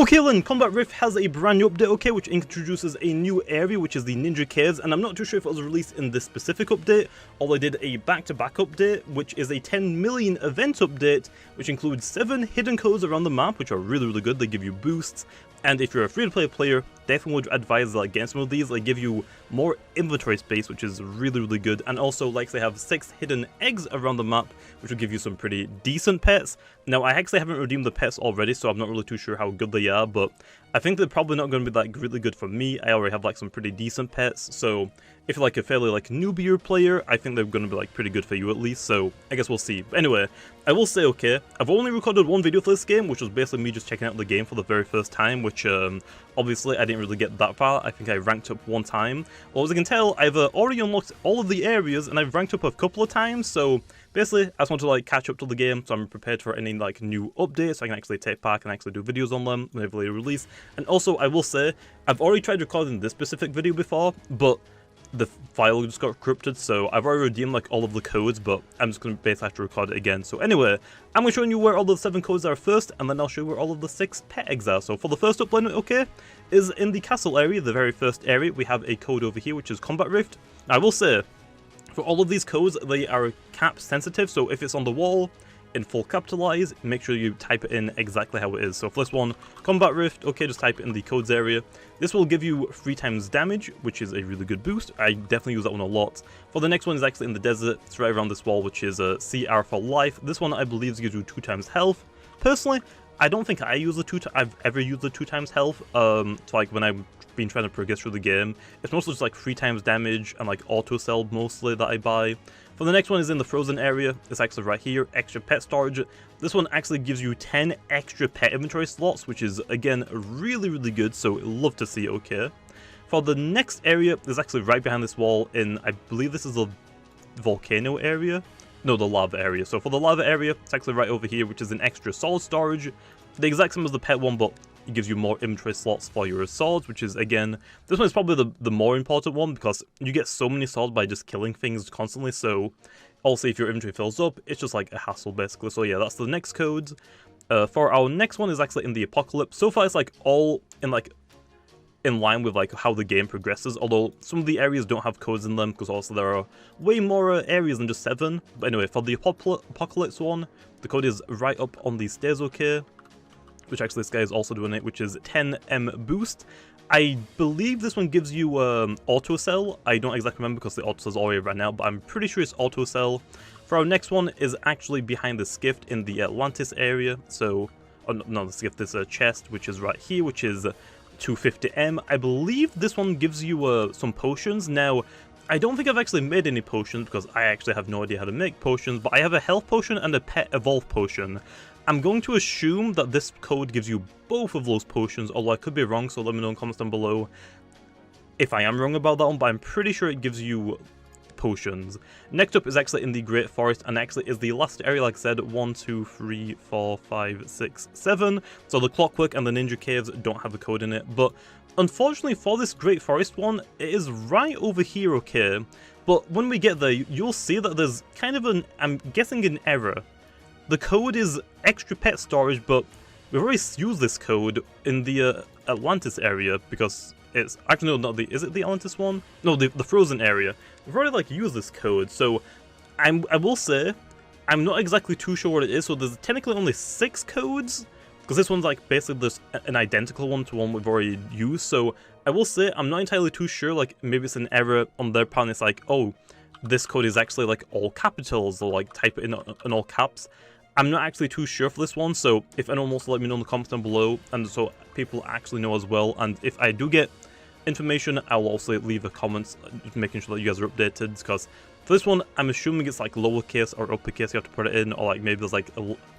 Okay then, Combat Rift has a brand new update, okay, which introduces a new area, which is the Ninja Caves, and I'm not too sure if it was released in this specific update, or they did a back-to-back update, which is a 10 million event update, which includes 7 hidden codes around the map, which are really good. They give you boosts, and if you're a free-to-play player, definitely would advise like getting some of these. They give you more inventory space, which is really good, and also like they have 6 hidden eggs around the map, which will give you some pretty decent pets. Now I actually haven't redeemed the pets already, so I'm not really too sure how good they are, but I think they're probably not going to be like really good for me. I already have like some pretty decent pets, so if you're like a fairly like newbier player, I think they're going to be like pretty good for you at least, so I guess we'll see. But anyway, I will say, okay, I've only recorded one video for this game, which was basically me just checking out the game for the very first time, which obviously I didn't really get that far. I think I ranked up one time. Well, as you can tell, I've already unlocked all of the areas and I've ranked up a couple of times, so basically I just want to like catch up to the game, so I'm prepared for any like new updates, so I can actually take part and actually do videos on them whenever they release. And also I will say, I've already tried recording this specific video before, but the file just got corrupted, so I've already redeemed like all of the codes, but I'm just going to basically have to record it again. So anyway, I'm going to show you where all the 7 codes are first, and then I'll show you where all of the 6 pet eggs are. So for the first upload, okay, is in the castle area, the very first area, we have a code over here, which is Combat Rift. Now, I will say, for all of these codes, they are cap sensitive, so if it's on the wall, in full capitalize, make sure you type it in exactly how it is. So for this one, Combat Rift, okay, just type it in the codes area. This will give you 3 times damage, which is a really good boost. I definitely use that one a lot. For the next one is actually in the desert, it's right around this wall, which is CR for life. This one I believe gives you 2 times health. Personally, I don't think I've ever used the 2 times health. So like when I've been trying to progress through the game, it's mostly just like 3 times damage and like auto sell mostly that I buy. For the next one is in the frozen area. It's actually right here, extra pet storage. This one actually gives you 10 extra pet inventory slots, which is again really good, so love to see, okay. For the next area, is actually right behind this wall in, I believe this is the volcano area? No, the lava area. So for the lava area, it's actually right over here, which is an extra solid storage. The exact same as the pet one, but it gives you more inventory slots for your swords, which is, again, this one is probably the more important one, because you get so many swords by just killing things constantly, so also if your inventory fills up, it's just like a hassle basically. So yeah, that's the next code. For our next one is actually in the apocalypse. So far it's like all in line with like how the game progresses, although some of the areas don't have codes in them, because also there are way more areas than just 7. But anyway, for the apocalypse one, the code is right up on these stairs, okay, which actually this guy is also doing it, which is 10M boost. I believe this one gives you auto sell. I don't exactly remember because the auto sell's already ran out, but I'm pretty sure it's auto sell. For our next one is actually behind the skiff in the Atlantis area. So, oh, no, the skiff, this chest, which is right here, which is 250M. I believe this one gives you some potions. Now, I don't think I've actually made any potions because I actually have no idea how to make potions, but I have a health potion and a pet evolve potion. I'm going to assume that this code gives you both of those potions, although I could be wrong, so let me know in the comments down below if I am wrong about that one, but I'm pretty sure it gives you potions. Next up is actually in the Great Forest, and actually is the last area, like I said, 1, 2, 3, 4, 5, 6, 7. So the Clockwork and the Ninja Caves don't have the code in it, but unfortunately for this Great Forest one, it is right over here, okay? But when we get there, you'll see that there's kind of an, I'm guessing, an error. The code is extra pet storage, but we've already used this code in the Atlantis area, because it's actually no, not the, is it the Atlantis one? No, the frozen area. We've already like used this code, so I will say I'm not exactly too sure what it is. So there's technically only 6 codes, because this one's like basically just an identical one to one we've already used. So I will say I'm not entirely too sure. Like maybe it's an error on their part. And it's like, oh, this code is actually like all capitals, or like type it in all caps. I'm not actually too sure for this one, so if anyone wants to let me know in the comments down below, and so people actually know as well, and if I do get information, I'll also leave a comment, making sure that you guys are updated, because for this one, I'm assuming it's like lowercase or uppercase you have to put it in, or like maybe there's like,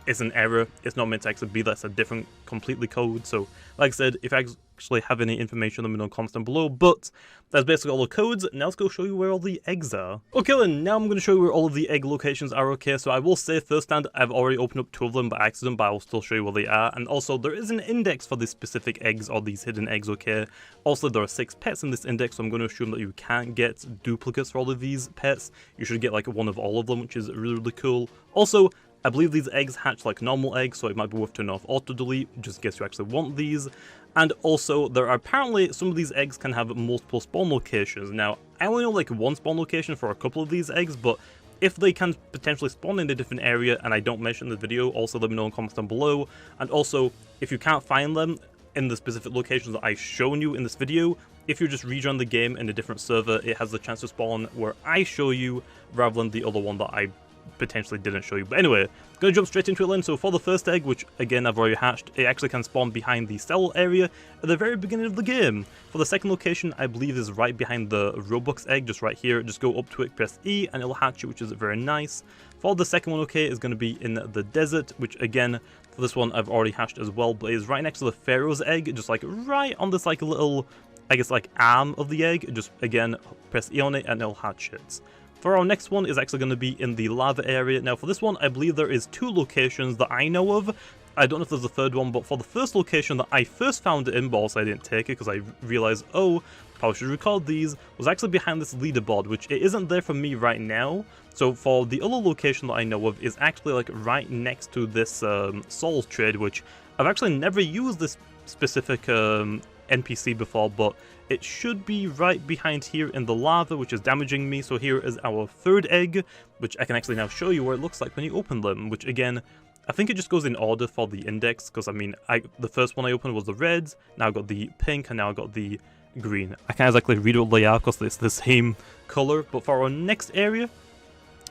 it's an error, it's not meant to actually be, that's a different completely code. So like I said, if I actually have any information, let me know in the comments down below, but that's basically all the codes. Now let's go show you where all the eggs are. Okay then, now I'm going to show you where all of the egg locations are, okay? So I will say firsthand, I've already opened up 2 of them by accident, but I will still show you where they are, and also there is an index for these specific eggs, or these hidden eggs, okay? Also there are 6 pets in this index, so I'm going to assume that you can't get duplicates for all of these pets. You should get like one of all of them, which is really cool. Also, I believe these eggs hatch like normal eggs, so it might be worth turning off auto delete just in case you actually want these. And also, there are apparently some of these eggs can have multiple spawn locations. Now, I only know like one spawn location for a couple of these eggs, but if they can potentially spawn in a different area and I don't mention the video, also let me know in the comments down below. And also, if you can't find them in the specific locations that I've shown you in this video, if you just rejoin the game in a different server, it has the chance to spawn where I show you rather than the other one that I potentially didn't show you. But anyway, gonna jump straight into it then. So for the first egg, which again I've already hatched, it actually can spawn behind the cell area at the very beginning of the game. For the second location, I believe is right behind the Roblox egg, just right here. Just go up to it, press E, and it'll hatch it, which is very nice. For the second one, okay, is going to be in the desert, which again, for this one I've already hatched as well, but it is right next to the Pharaoh's egg, just like right on this like little, I guess like arm of the egg. Just again, press E on it and it'll hatch it. For our next one is actually going to be in the lava area. Now for this one, I believe there is 2 locations that I know of. I don't know if there's a third one, but for the first location that I first found it in, but also I didn't take it because I realized, oh, probably should record these, was actually behind this leaderboard, which it isn't there for me right now. So for the other location that I know of is actually like right next to this Souls trade, which I've actually never used this specific NPC before, but it should be right behind here in the lava, which is damaging me. So here is our third egg, which I can actually now show you what it looks like when you open them, which again, I think it just goes in order for the index, because I mean, the first one I opened was the red, now I got the pink, and now I got the green. I can't exactly read what they are because it's the same color, but for our next area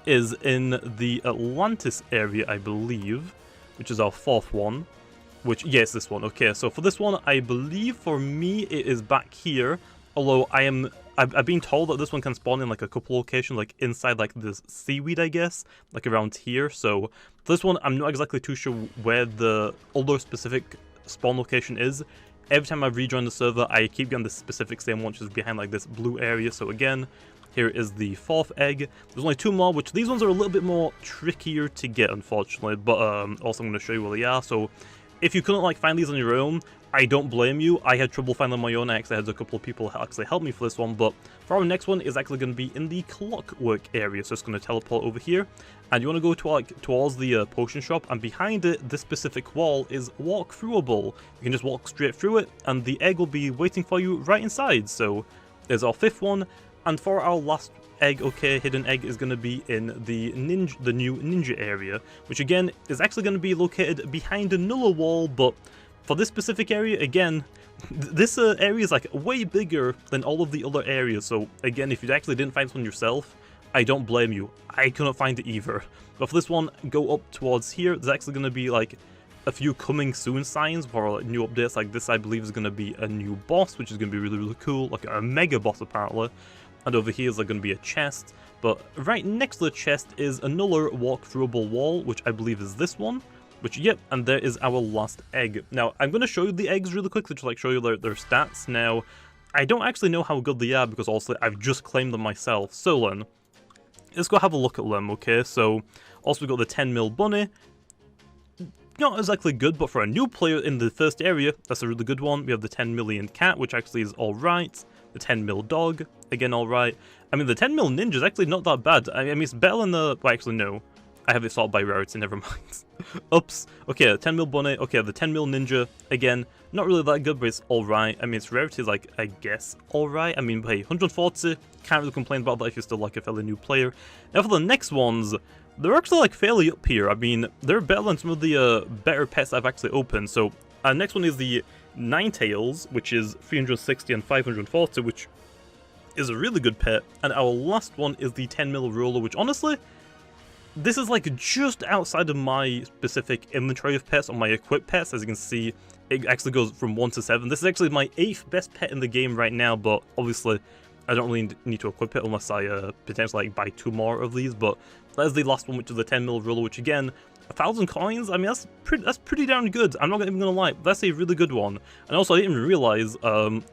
is in the Atlantis area, I believe, which is our fourth one. Which, yes, this one. Okay, so for this one, I believe for me it is back here. Although I've been told that this one can spawn in like a couple locations, like inside like this seaweed, I guess, like around here. So for this one, I'm not exactly too sure where the other specific spawn location is. Every time I rejoin the server, I keep getting the specific same one, which is behind like this blue area. So again, here is the fourth egg. There's only 2 more, which these ones are a little bit more trickier to get, unfortunately. But also I'm going to show you where they are. So if you couldn't like find these on your own, I don't blame you. I had trouble finding them on my own. I actually had a couple of people actually help me for this one. But for our next one is actually going to be in the clockwork area. So it's going to teleport over here. And you want to go to towards the potion shop. And behind it, this specific wall is walk-throughable. You can just walk straight through it. And the egg will be waiting for you right inside. So there's our 5th one. And for our last egg, okay, hidden egg is going to be in the new ninja area, which again is actually going to be located behind another wall. But for this specific area, again, this area is like way bigger than all of the other areas. So again, if you actually didn't find this one yourself, I don't blame you. I couldn't find it either. But for this one, go up towards here. There's actually going to be like a few coming soon signs for like new updates. Like this, I believe, is going to be a new boss, which is going to be really, really cool, like a mega boss apparently. And over here is like going to be a chest, but right next to the chest is another walk-throughable wall, which I believe is this one. Which, yep, and there is our last egg. Now, I'm going to show you the eggs really quickly, just like show you their stats. Now, I don't actually know how good they are because also I've just claimed them myself. So then, let's go have a look at them, okay? So, also we got the 10 mil bunny. Not exactly good, but for a new player in the first area, that's a really good one. We have the 10 million cat, which actually is alright. The 10 mil dog, again alright. I mean, the 10 mil ninja is actually not that bad. I mean, it's better than the... Well, actually, no. I have it sorted by rarity, never mind. Oops. Okay, 10 mil bunny. Okay, the 10 mil ninja, again, not really that good, but it's alright. I mean, its rarity is like, I guess, alright. I mean, hey, 140, can't really complain about that if you're still like a fairly new player. Now for the next ones, they're actually like fairly up here. I mean, they're better than some of the better pets I've actually opened. So, next one is the Ninetales, which is 360 and 540, which is a really good pet. And our last one is the 10 mil roller, which honestly, this is like just outside of my specific inventory of pets on my equipped pets. As you can see, it actually goes from 1 to 7. This is actually my 8th best pet in the game right now, but obviously I don't really need to equip it unless I potentially like buy 2 more of these. But that is the last one, which is the 10 mil roller, which again, 1,000 coins. I mean, that's pretty damn good. I'm not even gonna lie. That's a really good one. And also, I didn't even realize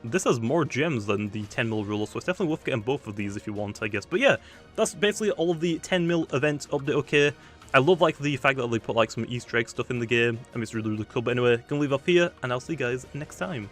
this has more gems than the 10 mil ruler, so it's definitely worth getting both of these if you want, I guess. But yeah, that's basically all of the 10 mil event update. Okay, I love like the fact that they put like some Easter egg stuff in the game. I mean, it's really, really cool. But anyway, gonna leave off here, and I'll see you guys next time.